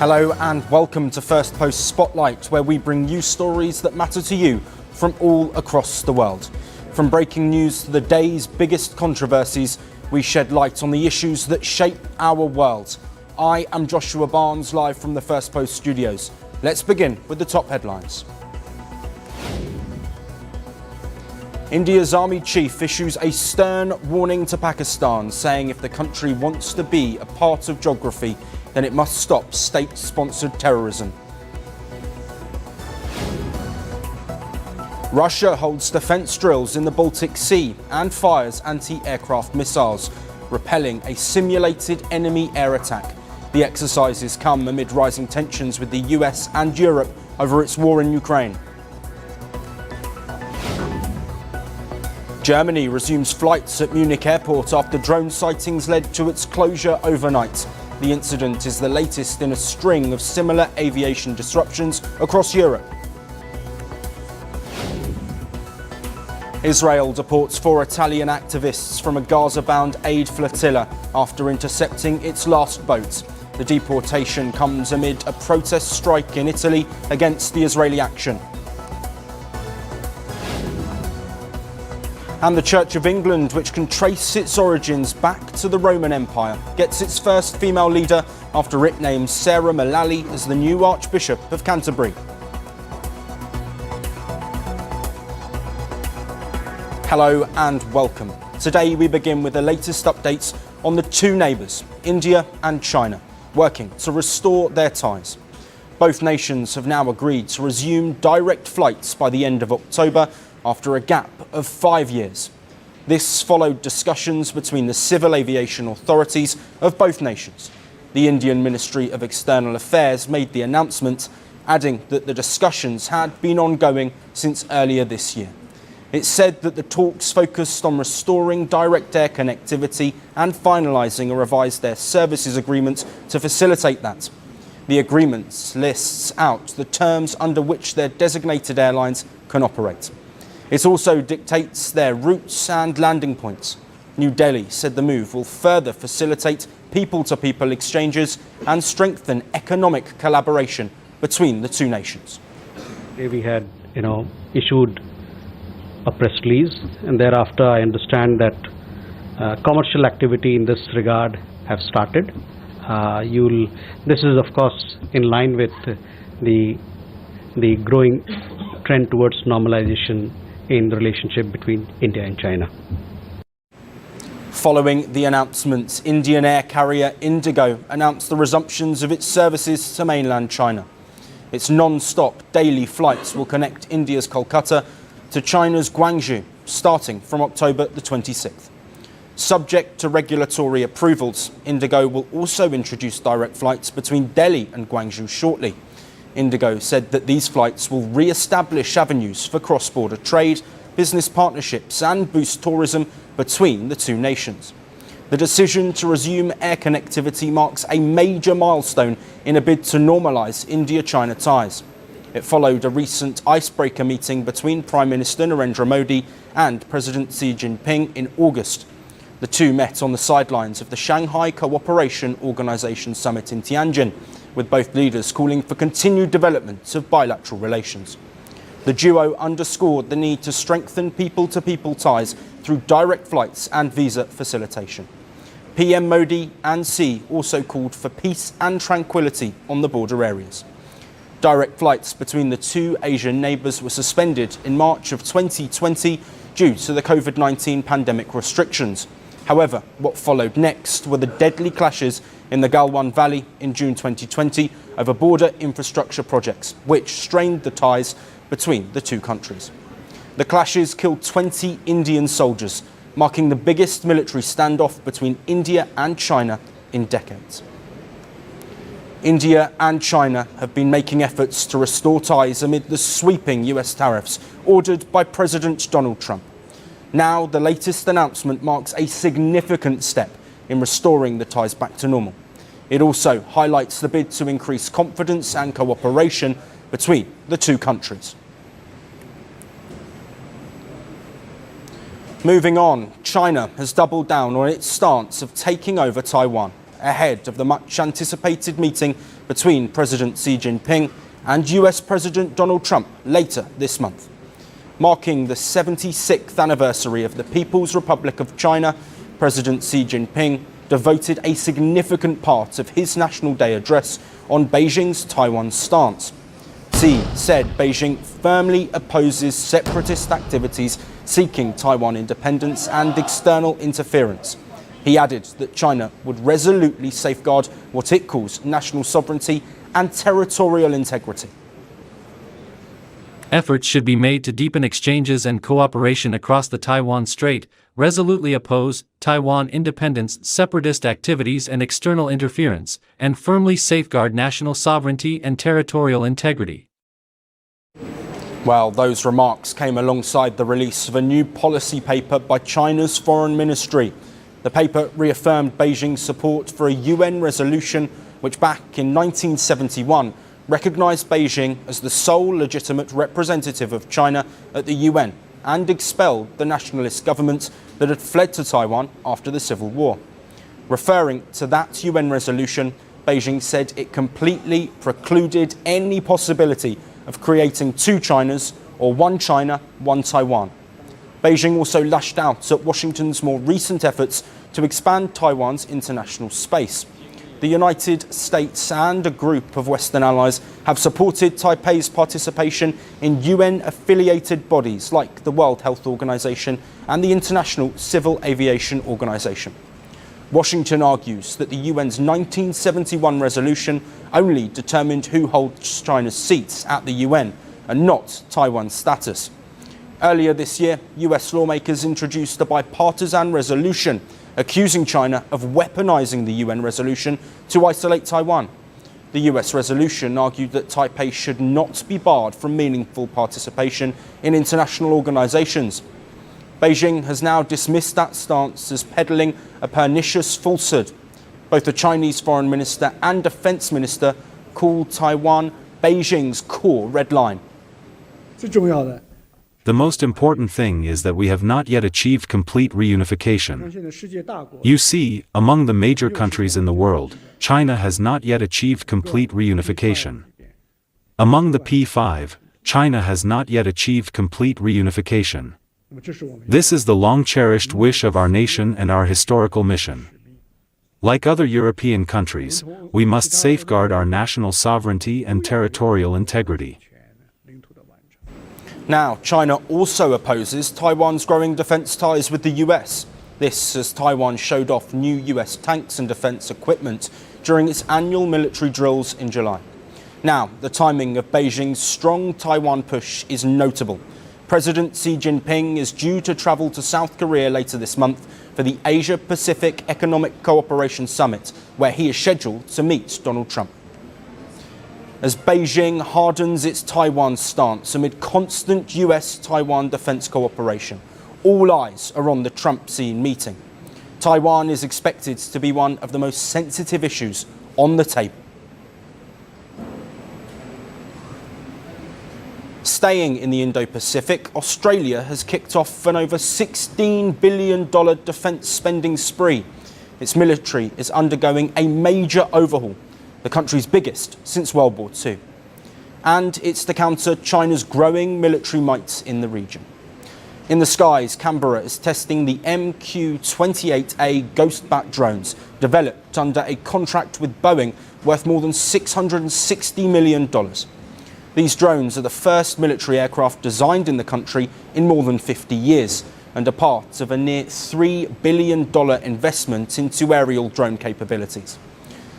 Hello and welcome to Firstpost Spotlight, where we bring you stories that matter to you from all across the world. From breaking news to the day's biggest controversies, we shed light on the issues that shape our world. I am Joshua Barnes, live from the Firstpost studios. Let's begin with the top headlines. India's army chief issues a stern warning to Pakistan, saying if the country wants to be a part of geography, then it must stop state-sponsored terrorism. Russia holds defence drills in the Baltic Sea and fires anti-aircraft missiles, repelling a simulated enemy air attack. The exercises come amid rising tensions with the US and Europe over its war in Ukraine. Germany resumes flights at Munich airport after drone sightings led to its closure overnight. The incident is the latest in a string of similar aviation disruptions across Europe. Israel deports 4 Italian activists from a Gaza-bound aid flotilla after intercepting its last boat. The deportation comes amid a protest strike in Italy against the Israeli action. And the Church of England, which can trace its origins back to the Roman Empire, gets its first female leader after it names Sarah Mullally as the new Archbishop of Canterbury. Hello and welcome. Today we begin with the latest updates on the two neighbours, India and China, working to restore their ties. Both nations have now agreed to resume direct flights by the end of October, after a gap of 5 years. This followed discussions between the civil aviation authorities of both nations. The Indian Ministry of External Affairs made the announcement, adding that the discussions had been ongoing since earlier this year. It said that the talks focused on restoring direct air connectivity and finalising a revised air services agreement to facilitate that. The agreement lists out the terms under which their designated airlines can operate. It also dictates their routes and landing points. New Delhi said the move will further facilitate people-to-people exchanges and strengthen economic collaboration between the two nations. We had, issued a press release, and thereafter I understand that commercial activity in this regard have started. This is of course in line with the growing trend towards normalization in the relationship between India and China. Following the announcement, Indian air carrier Indigo announced the resumptions of its services to mainland China. Its non-stop daily flights will connect India's Kolkata to China's Guangzhou, starting from October the 26th. Subject to regulatory approvals, Indigo will also introduce direct flights between Delhi and Guangzhou shortly. Indigo said that these flights will re-establish avenues for cross-border trade, business partnerships and boost tourism between the two nations. The decision to resume air connectivity marks a major milestone in a bid to normalise India-China ties. It followed a recent icebreaker meeting between Prime Minister Narendra Modi and President Xi Jinping in August. The two met on the sidelines of the Shanghai Cooperation Organization Summit in Tianjin, with both leaders calling for continued development of bilateral relations. The duo underscored the need to strengthen people-to-people ties through direct flights and visa facilitation. PM Modi and Xi also called for peace and tranquility on the border areas. Direct flights between the two Asian neighbours were suspended in March of 2020 due to the COVID-19 pandemic restrictions. However, what followed next were the deadly clashes in the Galwan Valley in June 2020 over border infrastructure projects, which strained the ties between the two countries. The clashes killed 20 Indian soldiers, marking the biggest military standoff between India and China in decades. India and China have been making efforts to restore ties amid the sweeping US tariffs ordered by President Donald Trump. Now, the latest announcement marks a significant step in restoring the ties back to normal. It also highlights the bid to increase confidence and cooperation between the two countries. Moving on, China has doubled down on its stance of taking over Taiwan, ahead of the much anticipated meeting between President Xi Jinping and US President Donald Trump later this month. Marking the 76th anniversary of the People's Republic of China, President Xi Jinping devoted a significant part of his National Day address on Beijing's Taiwan stance. Xi said Beijing firmly opposes separatist activities seeking Taiwan independence and external interference. He added that China would resolutely safeguard what it calls national sovereignty and territorial integrity. Efforts should be made to deepen exchanges and cooperation across the Taiwan Strait, resolutely oppose Taiwan independence, separatist activities and external interference, and firmly safeguard national sovereignty and territorial integrity. Well, those remarks came alongside the release of a new policy paper by China's Foreign Ministry. The paper reaffirmed Beijing's support for a UN resolution which back in 1971 recognised Beijing as the sole legitimate representative of China at the UN and expelled the nationalist government that had fled to Taiwan after the Civil War. Referring to that UN resolution, Beijing said it completely precluded any possibility of creating two Chinas or one China, one Taiwan. Beijing also lashed out at Washington's more recent efforts to expand Taiwan's international space. The United States and a group of Western allies have supported Taipei's participation in UN-affiliated bodies like the World Health Organization and the International Civil Aviation Organization. Washington argues that the UN's 1971 resolution only determined who holds China's seats at the UN and not Taiwan's status. Earlier this year, US lawmakers introduced a bipartisan resolution accusing China of weaponizing the UN resolution to isolate Taiwan. The US resolution argued that Taipei should not be barred from meaningful participation in international organizations. Beijing has now dismissed that stance as peddling a pernicious falsehood. Both the Chinese foreign minister and defense minister called Taiwan Beijing's core red line. The most important thing is that we have not yet achieved complete reunification. You see, among the major countries in the world, China has not yet achieved complete reunification. Among the P5, China has not yet achieved complete reunification. This is the long-cherished wish of our nation and our historical mission. Like other European countries, we must safeguard our national sovereignty and territorial integrity. Now, China also opposes Taiwan's growing defence ties with the US. This as Taiwan showed off new US tanks and defence equipment during its annual military drills in July. Now, the timing of Beijing's strong Taiwan push is notable. President Xi Jinping is due to travel to South Korea later this month for the Asia-Pacific Economic Cooperation Summit, where he is scheduled to meet Donald Trump. As Beijing hardens its Taiwan stance amid constant US-Taiwan defence cooperation, all eyes are on the Trump-Xi meeting. Taiwan is expected to be one of the most sensitive issues on the table. Staying in the Indo-Pacific, Australia has kicked off an over $16 billion defence spending spree. Its military is undergoing a major overhaul, the country's biggest since World War II. And it's to counter China's growing military might in the region. In the skies, Canberra is testing the MQ-28A Ghost Bat drones, developed under a contract with Boeing worth more than $660 million. These drones are the first military aircraft designed in the country in more than 50 years and are part of a near $3 billion investment into aerial drone capabilities.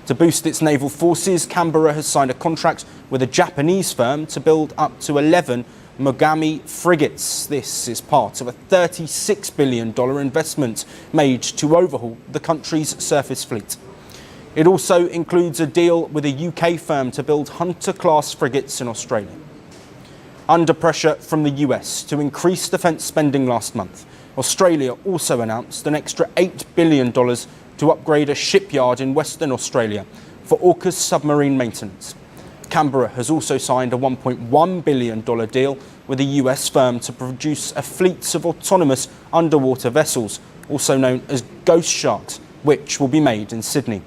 To boost its naval forces, Canberra has signed a contract with a Japanese firm to build up to 11 Mogami frigates. This is part of a $36 billion investment made to overhaul the country's surface fleet. It also includes a deal with a UK firm to build Hunter-class frigates in Australia. Under pressure from the US to increase defence spending last month, Australia also announced an extra $8 billion to upgrade a shipyard in Western Australia for AUKUS submarine maintenance. Canberra has also signed a $1.1 billion deal with a US firm to produce a fleet of autonomous underwater vessels, also known as Ghost Sharks, which will be made in Sydney.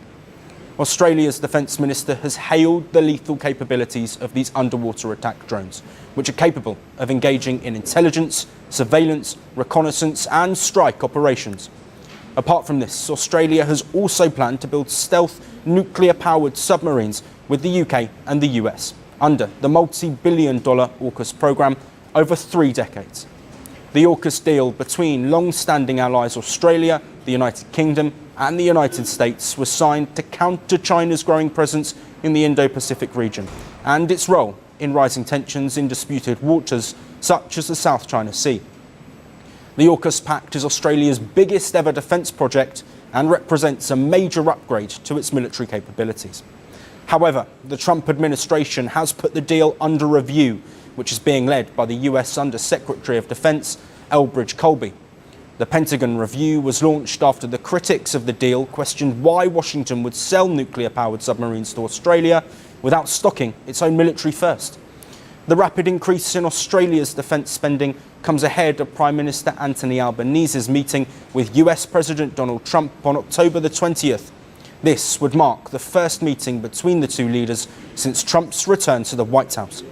Australia's Defence Minister has hailed the lethal capabilities of these underwater attack drones, which are capable of engaging in intelligence, surveillance, reconnaissance and strike operations. Apart from this, Australia has also planned to build stealth nuclear-powered submarines with the UK and the US under the multi-billion-dollar AUKUS programme over 3 decades. The AUKUS deal between long-standing allies Australia, the United Kingdom and the United States was signed to counter China's growing presence in the Indo-Pacific region and its role in rising tensions in disputed waters such as the South China Sea. The AUKUS Pact is Australia's biggest ever defence project and represents a major upgrade to its military capabilities. However, the Trump administration has put the deal under review, which is being led by the US Under-Secretary of Defence, Elbridge Colby. The Pentagon review was launched after the critics of the deal questioned why Washington would sell nuclear-powered submarines to Australia without stocking its own military first. The rapid increase in Australia's defence spending comes ahead of Prime Minister Anthony Albanese's meeting with US President Donald Trump on October the 20th. This would mark the first meeting between the two leaders since Trump's return to the White House.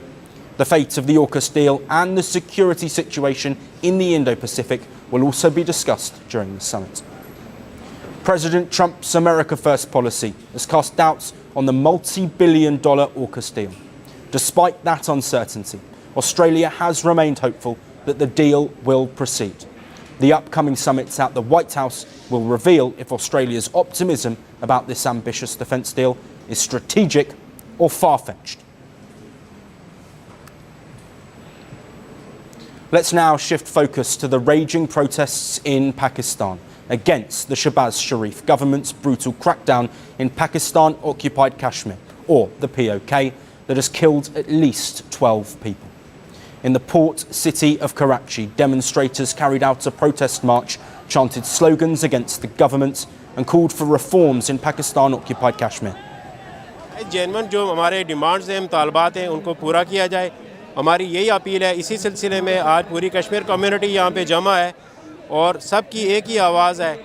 The fate of the AUKUS deal and the security situation in the Indo-Pacific will also be discussed during the summit. President Trump's America First policy has cast doubts on the multi-billion-dollar AUKUS deal. Despite that uncertainty, Australia has remained hopeful that the deal will proceed. The upcoming summits at the White House will reveal if Australia's optimism about this ambitious defence deal is strategic or far-fetched. Let's now shift focus to the raging protests in Pakistan against the Shehbaz Sharif government's brutal crackdown in Pakistan-occupied-Kashmir, or the PoK, that has killed at least 12 people. In the port city of Karachi, demonstrators carried out a protest march, chanted slogans against the government and called for reforms in Pakistan-occupied Kashmir. Genuine जो हमारे demands हैं, मुतालबात हैं, उनको पूरा किया जाए। हमारी यही अपील है। इसी सिलसिले में आज पूरी कश्मीर कम्युनिटी यहाँ पे जमा है और सबकी एक ही आवाज़ है।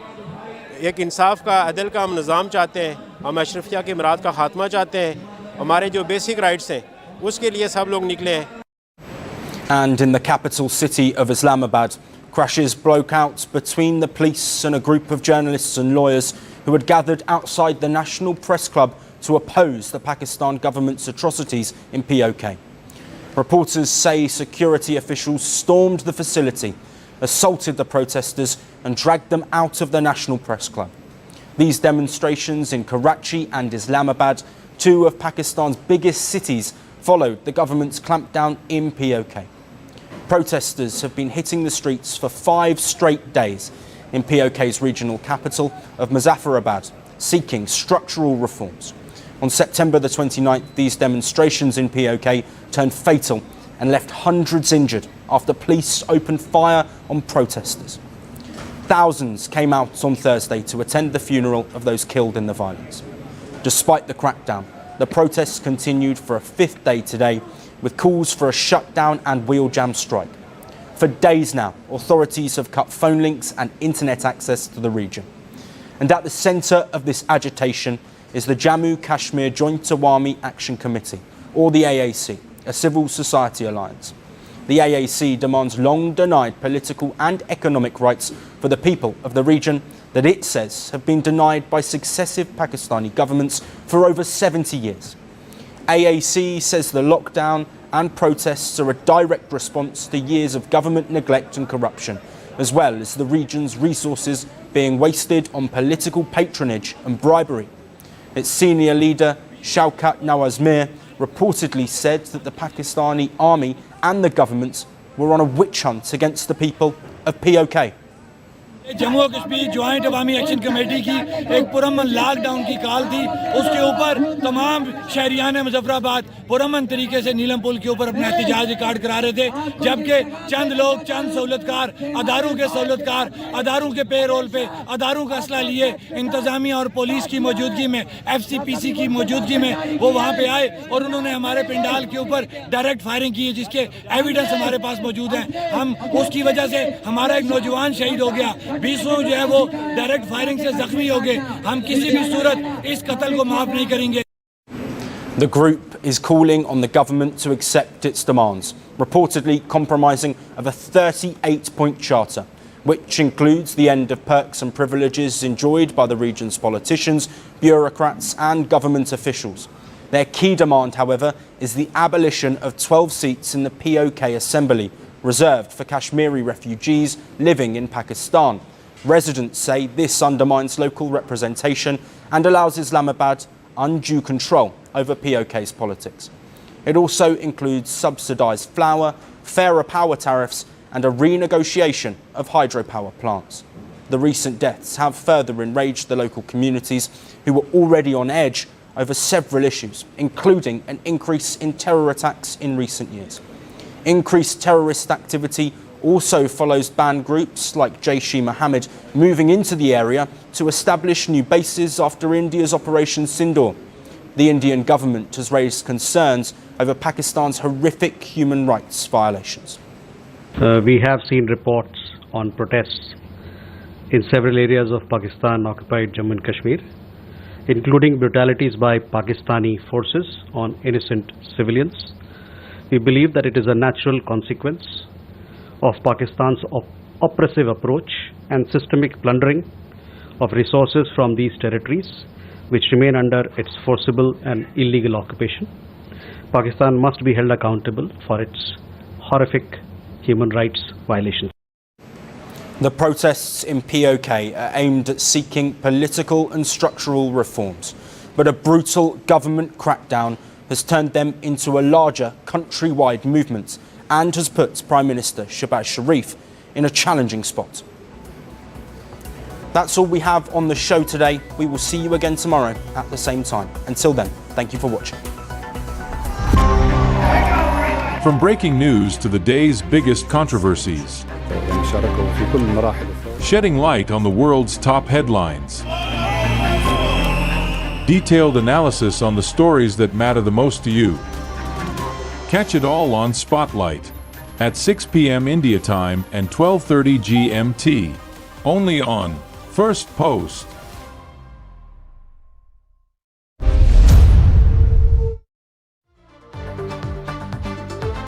एक इंसाफ का, अदल का हम निज़ाम चाहते हैं। हम अशरफिया के मराद का खात्मा चाहते हैं। हमारे जो बेसिक राइट्स हैं उसके लिए सब लोग निकले हैं। And in the capital city of Islamabad, crashes broke out between the police and a group of journalists and lawyers who had gathered outside the National Press Club to oppose the Pakistan government's atrocities in PoK. Reporters say security officials stormed the facility, assaulted the protesters and dragged them out of the National Press Club. These demonstrations in Karachi and Islamabad, two of Pakistan's biggest cities, followed the government's clampdown in PoK. Protesters have been hitting the streets for 5 straight days in PoK's regional capital of Muzaffarabad, seeking structural reforms. On September the 29th, these demonstrations in PoK turned fatal and left hundreds injured after police opened fire on protesters. Thousands came out on Thursday to attend the funeral of those killed in the violence. Despite the crackdown, the protests continued for a 5th day today, with calls for a shutdown and wheel jam strike. For days now, authorities have cut phone links and internet access to the region. And at the centre of this agitation is the Jammu Kashmir Joint Awami Action Committee, or the AAC, a civil society alliance. The AAC demands long-denied political and economic rights for the people of the region that it says have been denied by successive Pakistani governments for over 70 years. AAC says the lockdown and protests are a direct response to years of government neglect and corruption, as well as the region's resources being wasted on political patronage and bribery. Its senior leader, Shaukat Nawaz Mir, reportedly said that the Pakistani army and the government were on a witch hunt against the people of PoK. Jammu और Kashmir joint अवामी action committee की एक पुरअमन lockdown की call थी। उसके ऊपर तमाम शहरियान मुजफ्फराबाद पुरअमन तरीके से नीलम पुल के ऊपर अपना एहतजाज रिकॉर्ड करा रहे थे, जबकि चंद लोग, चंद सहूलतकार, अदारों के सहूलतकार, अदारों के पे रोल पे अदारों का असला लिए इंतजामिया और पुलिस की मौजूदगी में, FCPC की मौजूदगी में वो वहाँ पे आए और उन्होंने हमारे पंडाल के ऊपर डायरेक्ट फायरिंग की, जिसके एविडेंस हमारे पास मौजूद हैं। हम उसकी वजह से हमारा एक नौजवान शहीद हो गया। 20 जो है वो डायरेक्ट फायरिंग से जख्मी हो गए। हम किसी भी सूरत इस कत्ल को माफ नहीं करेंगे। The group is calling on the government to accept its demands, reportedly compromising of a 38-point charter, which includes the end of perks and privileges enjoyed by the region's politicians, bureaucrats and government officials. Their key demand, however, is the abolition of 12 seats in the PoK assembly, reserved for Kashmiri refugees living in Pakistan. Residents say this undermines local representation and allows Islamabad undue control over PoK's politics. It also includes subsidised flour, fairer power tariffs and a renegotiation of hydropower plants. The recent deaths have further enraged the local communities who were already on edge over several issues, including an increase in terror attacks in recent years. Increased terrorist activity also follows banned groups like Jaish-e-Mohammed moving into the area to establish new bases after India's Operation Sindoor. The Indian government has raised concerns over Pakistan's horrific human rights violations. We have seen reports on protests in several areas of Pakistan-occupied Jammu and Kashmir, including brutalities by Pakistani forces on innocent civilians. We believe that it is a natural consequence of Pakistan's oppressive approach and systemic plundering of resources from these territories, which remain under its forcible and illegal occupation. Pakistan must be held accountable for its horrific human rights violations. The protests in PoK are aimed at seeking political and structural reforms, but a brutal government crackdown has turned them into a larger countrywide movement and has put Prime Minister Shehbaz Sharif in a challenging spot. That's all we have on the show today. We will see you again tomorrow at the same time. Until then, thank you for watching. From breaking news to the day's biggest controversies, shedding light on the world's top headlines, detailed analysis on the stories that matter the most to you. Catch it all on Spotlight at 6 p.m. India time and 12:30 GMT, only on Firstpost.